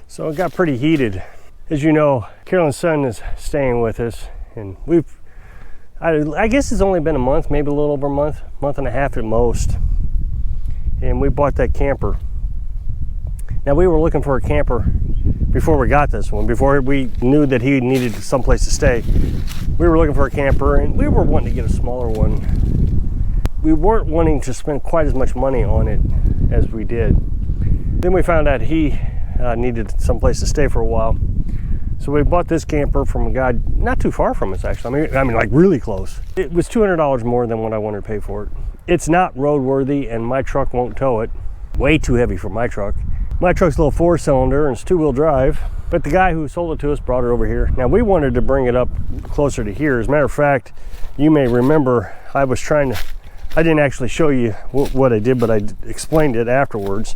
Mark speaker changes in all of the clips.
Speaker 1: So it got pretty heated. As you know, Carolyn's son is staying with us, and I guess it's only been a month, maybe a little over a month and a half at most. And we bought that camper. Now, we were looking for a camper before we got this one, before we knew that he needed someplace to stay. We were looking for a camper, and we were wanting to get a smaller one. We weren't wanting to spend quite as much money on it as we did. Then we found out he needed someplace to stay for a while. So we bought this camper from a guy not too far from us, actually. I mean like really close. It was $200 more than what I wanted to pay for it. It's not roadworthy, and my truck won't tow it. Way too heavy for my truck. My truck's a little 4-cylinder and it's 2-wheel drive, but the guy who sold it to us brought it over here. Now, we wanted to bring it up closer to here. As a matter of fact, you may remember I didn't actually show you what I did, but I explained it afterwards,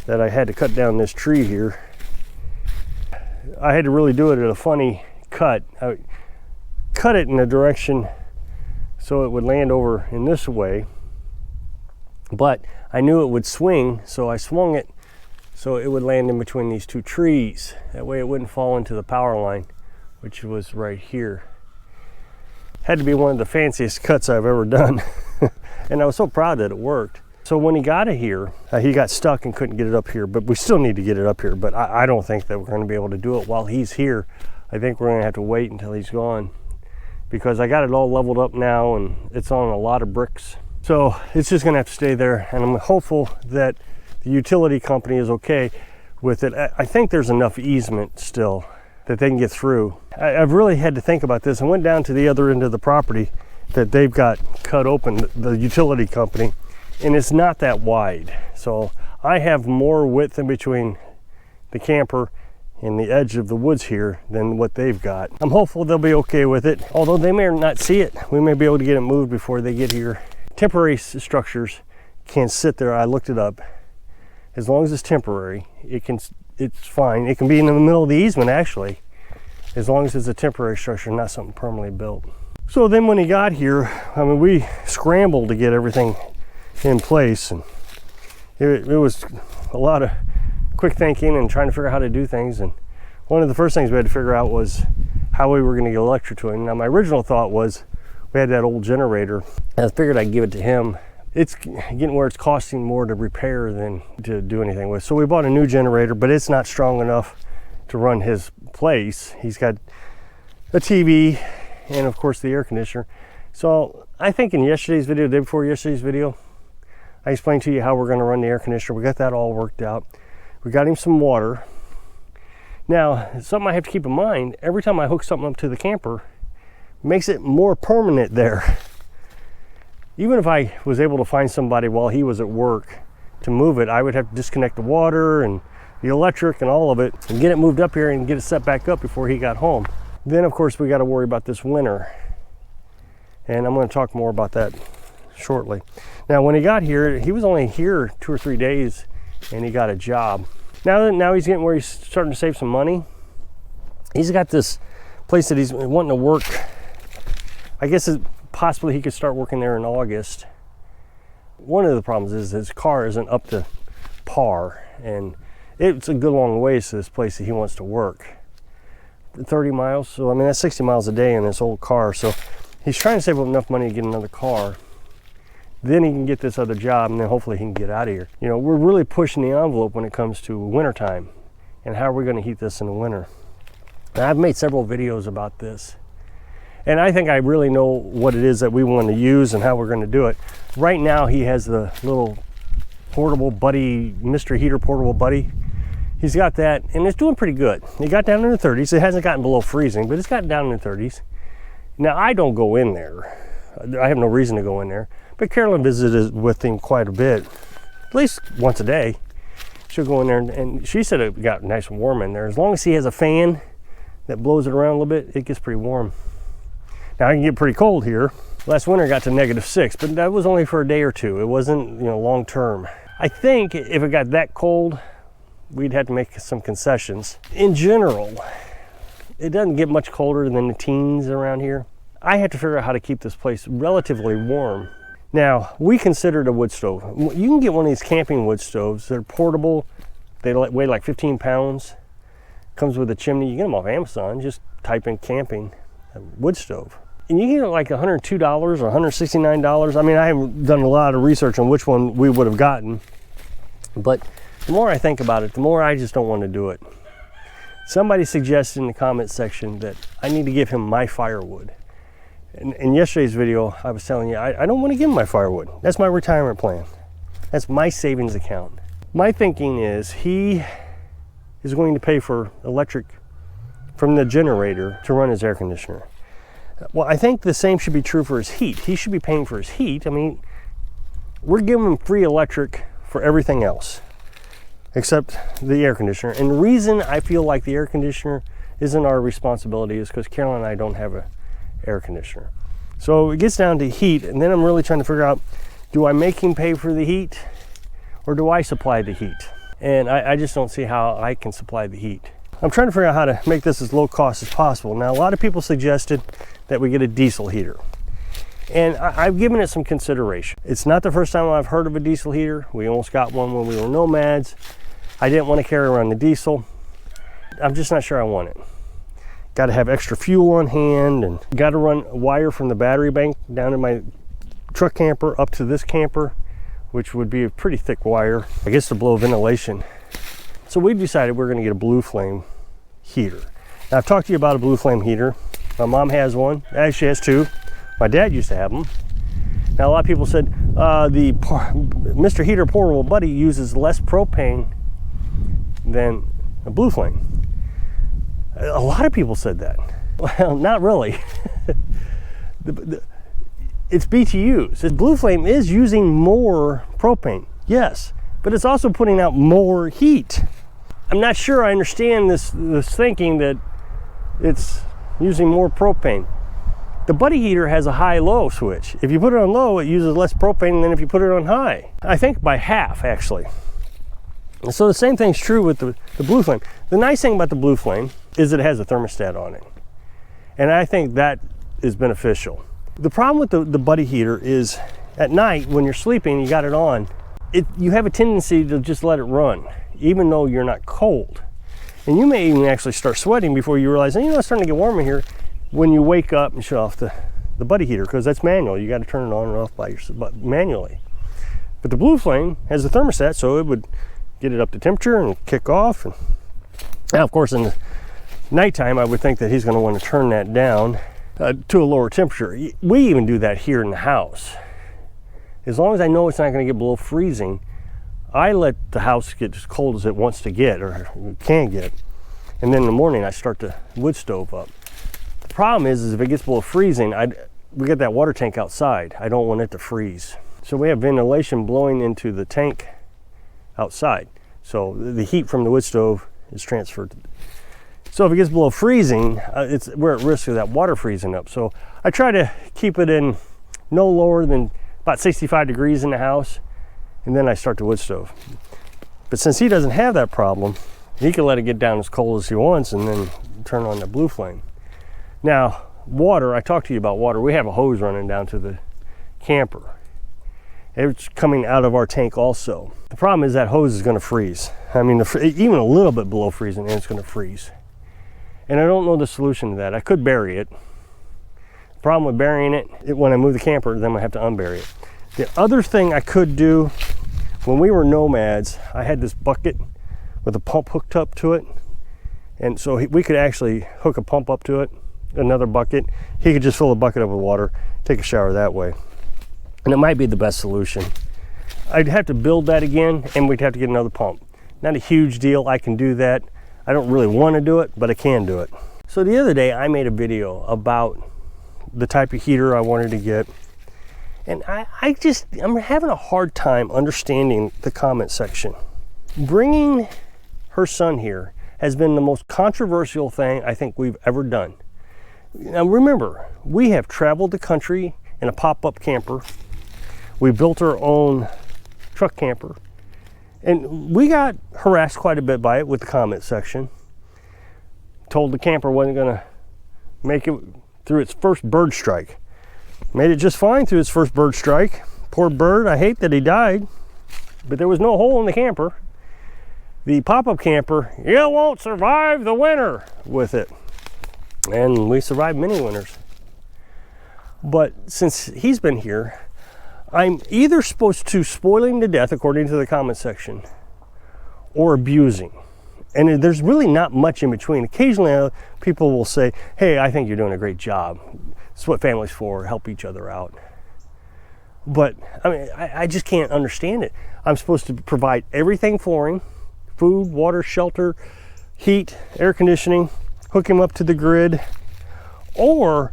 Speaker 1: that I had to cut down this tree here. I had to really do it at a funny cut. I cut it in a direction so it would land over in this way, but I knew it would swing, so I swung it so it would land in between these two trees. That way it wouldn't fall into the power line, which was right here. Had to be one of the fanciest cuts I've ever done. And I was so proud that it worked. So when he got it here, he got stuck and couldn't get it up here, but we still need to get it up here. But I don't think that we're going to be able to do it while he's here. I think we're going to have to wait until he's gone, because I got it all leveled up now and it's on a lot of bricks. So it's just going to have to stay there, and I'm hopeful that the utility company is okay with it. I think there's enough easement still that they can get through. I've really had to think about this. I went down to the other end of the property that they've got cut open, the utility company, and it's not that wide. So I have more width in between the camper and the edge of the woods here than what they've got. I'm hopeful they'll be okay with it, although they may not see it. We may be able to get it moved before they get here. Temporary structures can sit there. I looked it up. As long as it's temporary, it's fine. It can be in the middle of the easement, actually, as long as it's a temporary structure, not something permanently built. So then when he got here, I mean, we scrambled to get everything in place, and it was a lot of quick thinking and trying to figure out how to do things. And one of the first things we had to figure out was how we were going to get electric to it. Now, my original thought was we had that old generator, and I figured I'd give it to him. It's getting where it's costing more to repair than to do anything with. So we bought a new generator, but it's not strong enough to run his place. He's got a TV and of course the air conditioner. So I think in yesterday's video, the day before yesterday's video, I explained to you how we're going to run the air conditioner. We got that all worked out. We got him some water. Now, something I have to keep in mind, every time I hook something up to the camper, it makes it more permanent there. Even if I was able to find somebody while he was at work to move it, I would have to disconnect the water and the electric and all of it and get it moved up here and get it set back up before he got home. Then, of course, we got to worry about this winter. And I'm going to talk more about that shortly. Now, when he got here, he was only here 2 or 3 days and he got a job. Now he's getting where he's starting to save some money. He's got this place that he's wanting to work. I guess possibly he could start working there in August. One of the problems is his car isn't up to par, and it's a good long ways to this place that he wants to work. 30 miles, so I mean that's 60 miles a day in this old car. So he's trying to save up enough money to get another car. Then he can get this other job, and then hopefully he can get out of here. You know, we're really pushing the envelope when it comes to wintertime and how are we going to heat this in the winter. Now, I've made several videos about this, and I think I really know what it is that we want to use and how we're going to do it. Right now, he has the little portable buddy, mystery heater portable buddy. He's got that, and it's doing pretty good. It got down in the 30s. It hasn't gotten below freezing, but it's gotten down in the 30s. Now, I don't go in there. I have no reason to go in there, but Carolyn visited with him quite a bit, at least once a day. She'll go in there, and she said it got nice and warm in there. As long as he has a fan that blows it around a little bit, it gets pretty warm. Now, I can get pretty cold here. Last winter, it got to -6, but that was only for a day or two. It wasn't, long term. I think if it got that cold, we'd have to make some concessions. In general, it doesn't get much colder than the teens around here. I had to figure out how to keep this place relatively warm. Now, we considered a wood stove. You can get one of these camping wood stoves. They're portable. They weigh like 15 pounds. Comes with a chimney. You get them off Amazon. Just type in camping wood stove. And you get like $102 or $169. I mean, I haven't done a lot of research on which one we would have gotten. But the more I think about it, the more I just don't want to do it. Somebody suggested in the comment section that I need to give him my firewood. In yesterday's video, I was telling you, I don't want to give him my firewood. That's my retirement plan. That's my savings account. My thinking is he is going to pay for electric from the generator to run his air conditioner. Well, I think the same should be true for his heat. He should be paying for his heat. I mean, we're giving him free electric for everything else except the air conditioner. And the reason I feel like the air conditioner isn't our responsibility is because Carolyn and I don't have an air conditioner. So it gets down to heat, and then I'm really trying to figure out, do I make him pay for the heat or do I supply the heat? And I just don't see how I can supply the heat. I'm trying to figure out how to make this as low cost as possible. Now, a lot of people suggested that we get a diesel heater. And I've given it some consideration. It's not the first time I've heard of a diesel heater. We almost got one when we were nomads. I didn't want to carry around the diesel. I'm just not sure I want it. Got to have extra fuel on hand, and got to run wire from the battery bank down in my truck camper up to this camper, which would be a pretty thick wire, I guess, to blow ventilation. So we decided we're going to get a blue flame heater. Now, I've talked to you about a blue flame heater. My mom has one. Actually has two. My dad used to have them. Now, a lot of people said the Mr. Heater Portable Buddy uses less propane than a blue flame. A lot of people said that. Well, not really. It's BTUs. The blue flame is using more propane, yes, but it's also putting out more heat. I'm not sure I understand this thinking that it's using more propane. The Buddy heater has a high-low switch. If you put it on low, it uses less propane than if you put it on high. I think by half, actually. So the same thing's true with the blue flame. The nice thing about the blue flame is that it has a thermostat on it. And I think that is beneficial. The problem with the Buddy heater is at night when you're sleeping, you got it on, you have a tendency to just let it run, even though you're not cold. And you may even actually start sweating before you realize, you know, it's starting to get warmer here, when you wake up and shut off the Buddy heater, because that's manual. You got to turn it on and off by yourself manually. But the blue flame has a thermostat, so it would get it up to temperature and kick off. And now, of course, in the nighttime, I would think that he's going to want to turn that down to a lower temperature. We even do that here in the house. As long as I know it's not going to get below freezing, I let the house get as cold as it wants to get or can get. And then in the morning, I start the wood stove up. The problem is if it gets below freezing, we get that water tank outside. I don't want it to freeze. So we have ventilation blowing into the tank outside. So the heat from the wood stove is transferred. So if it gets below freezing, we're at risk of that water freezing up. So I try to keep it in no lower than about 65 degrees in the house, and then I start the wood stove. But since he doesn't have that problem, he can let it get down as cold as he wants and then turn on the blue flame. Now, water, I talked to you about water. We have a hose running down to the camper. It's coming out of our tank also. The problem is that hose is going to freeze. I mean, even a little bit below freezing, and it's going to freeze. And I don't know the solution to that. I could bury it. The problem with burying it, when I move the camper, then I have to unbury it. The other thing I could do, when we were nomads, I had this bucket with a pump hooked up to it. And so we could actually hook a pump up to it, another bucket. He could just fill the bucket up with water, take a shower that way. And it might be the best solution. I'd have to build that again, and we'd have to get another pump. Not a huge deal, I can do that. I don't really want to do it, but I can do it. So the other day, I made a video about the type of heater I wanted to get. And I'm having a hard time understanding the comment section. Bringing her son here has been the most controversial thing I think we've ever done. Now remember, we have traveled the country in a pop-up camper. We built our own truck camper. And we got harassed quite a bit by it with the comment section. Told the camper wasn't gonna make it through its first bird strike. Made it just fine through its first bird strike. Poor bird, I hate that he died, but there was no hole in the camper. The pop-up camper, you won't survive the winter with it. And we survived many winters. But since he's been here, I'm either supposed to spoil him to death, according to the comment section, or abusing. And there's really not much in between. Occasionally people will say, hey, I think you're doing a great job. It's what family's for, help each other out. But I mean, I just can't understand it. I'm supposed to provide everything for him: food, water, shelter, heat, air conditioning, hook him up to the grid, or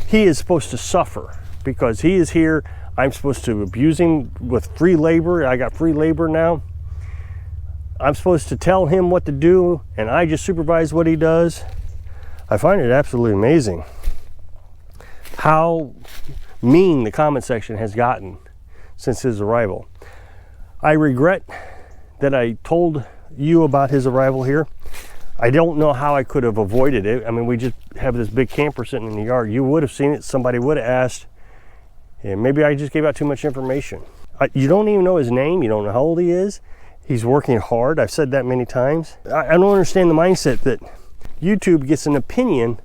Speaker 1: he is supposed to suffer because he is here. I'm supposed to abuse him with free labor. I got free labor now. I'm supposed to tell him what to do, and I just supervise what he does. I find it absolutely amazing how mean the comment section has gotten since his arrival. I regret that I told you about his arrival here. I don't know how I could have avoided it. I mean, we just have this big camper sitting in the yard. You would have seen it. Somebody would have asked. And maybe I just gave out too much information. You don't even know his name. You don't know how old he is. He's working hard. I've said that many times. I don't understand the mindset that YouTube gets an opinion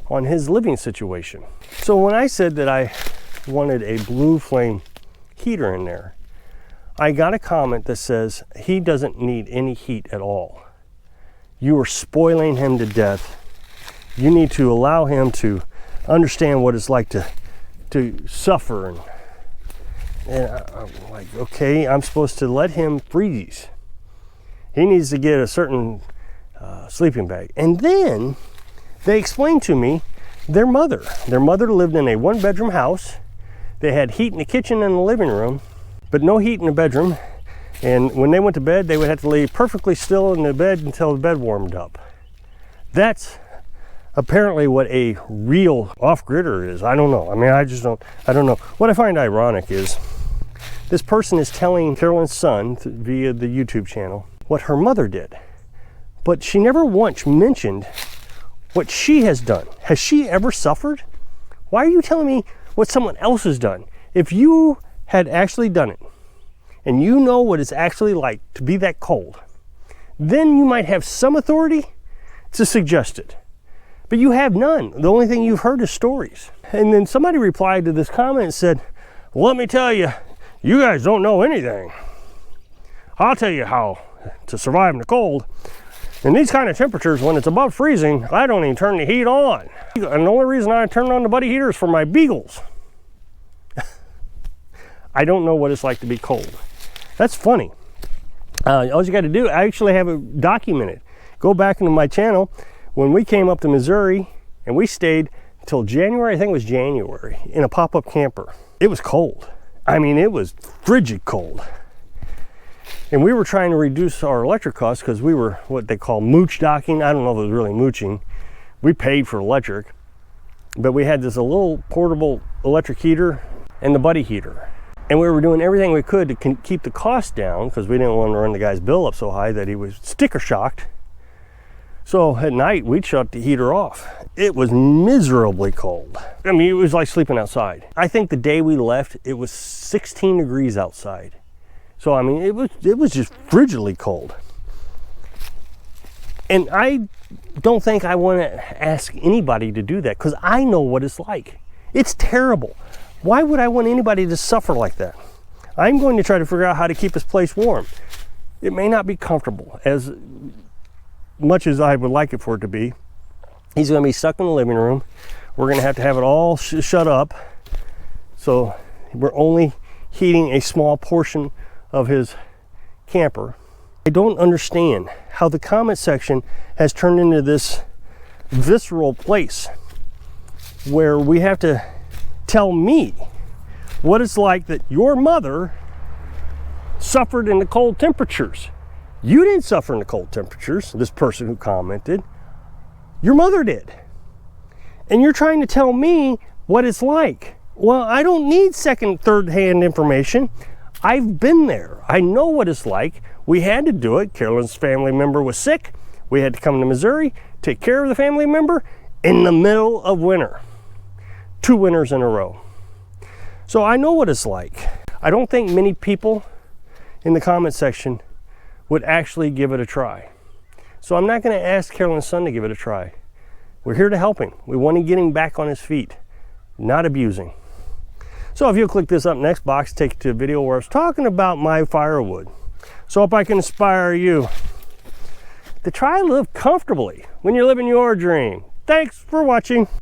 Speaker 1: on his living situation. So when I said that I wanted a blue flame heater in there, I got a comment that says he doesn't need any heat at all. You are spoiling him to death. You need to allow him to understand what it's like to suffer. And I'm like, okay, I'm supposed to let him freeze. He needs to get a certain sleeping bag. And then they explained to me their mother lived in a 1-bedroom house. They had heat in the kitchen and the living room, but no heat in the bedroom. And when they went to bed, they would have to lay perfectly still in the bed until the bed warmed up. That's apparently what a real off-gridder is. I don't know. I mean, I don't know. What I find ironic is this person is telling Carolyn's son via the YouTube channel what her mother did, but she never once mentioned what she has done. Has she ever suffered? Why are you telling me what someone else has done? If you had actually done it, and you know what it's actually like to be that cold, then you might have some authority to suggest it. But you have none. The only thing you've heard is stories. And then somebody replied to this comment and said, well, let me tell you, you guys don't know anything. I'll tell you how to survive in the cold. In these kind of temperatures, when it's above freezing, I don't even turn the heat on. And the only reason I turn on the buddy heater is for my beagles. I don't know what it's like to be cold. That's funny. All you got to do, I actually have it documented. Go back into my channel. When we came up to Missouri, and we stayed until January, I think it was January, in a pop-up camper. It was cold. I mean, it was frigid cold. And we were trying to reduce our electric costs because we were what they call mooch docking. I don't know if it was really mooching. We paid for electric, but we had this a little portable electric heater and the buddy heater. And we were doing everything we could to keep the cost down because we didn't want to run the guy's bill up so high that he was sticker shocked. So at night, we'd shut the heater off. It was miserably cold. I mean, it was like sleeping outside. I think the day we left, it was 16 degrees outside. So, I mean, it was just frigidly cold. And I don't think I want to ask anybody to do that because I know what it's like. It's terrible. Why would I want anybody to suffer like that? I'm going to try to figure out how to keep this place warm. It may not be comfortable as much as I would like it for it to be. He's going to be stuck in the living room. We're going to have it all shut up. So we're only heating a small portion of his camper. I don't understand how the comment section has turned into this visceral place where we have to tell me what it's like that your mother suffered in the cold temperatures. You didn't suffer in the cold temperatures, this person who commented. Your mother did. And you're trying to tell me what it's like. Well, I don't need second, third-hand information. I've been there. I know what it's like. We had to do it. Carolyn's family member was sick. We had to come to Missouri, take care of the family member in the middle of winter. 2 winters in a row. So I know what it's like. I don't think many people in the comment section would actually give it a try. So I'm not going to ask Carolyn's son to give it a try. We're here to help him. We want to get him back on his feet, not abusing. So if you'll click this up next box, take it to a video where I was talking about my firewood. So if I can inspire you to try to live comfortably when you're living your dream. Thanks for watching.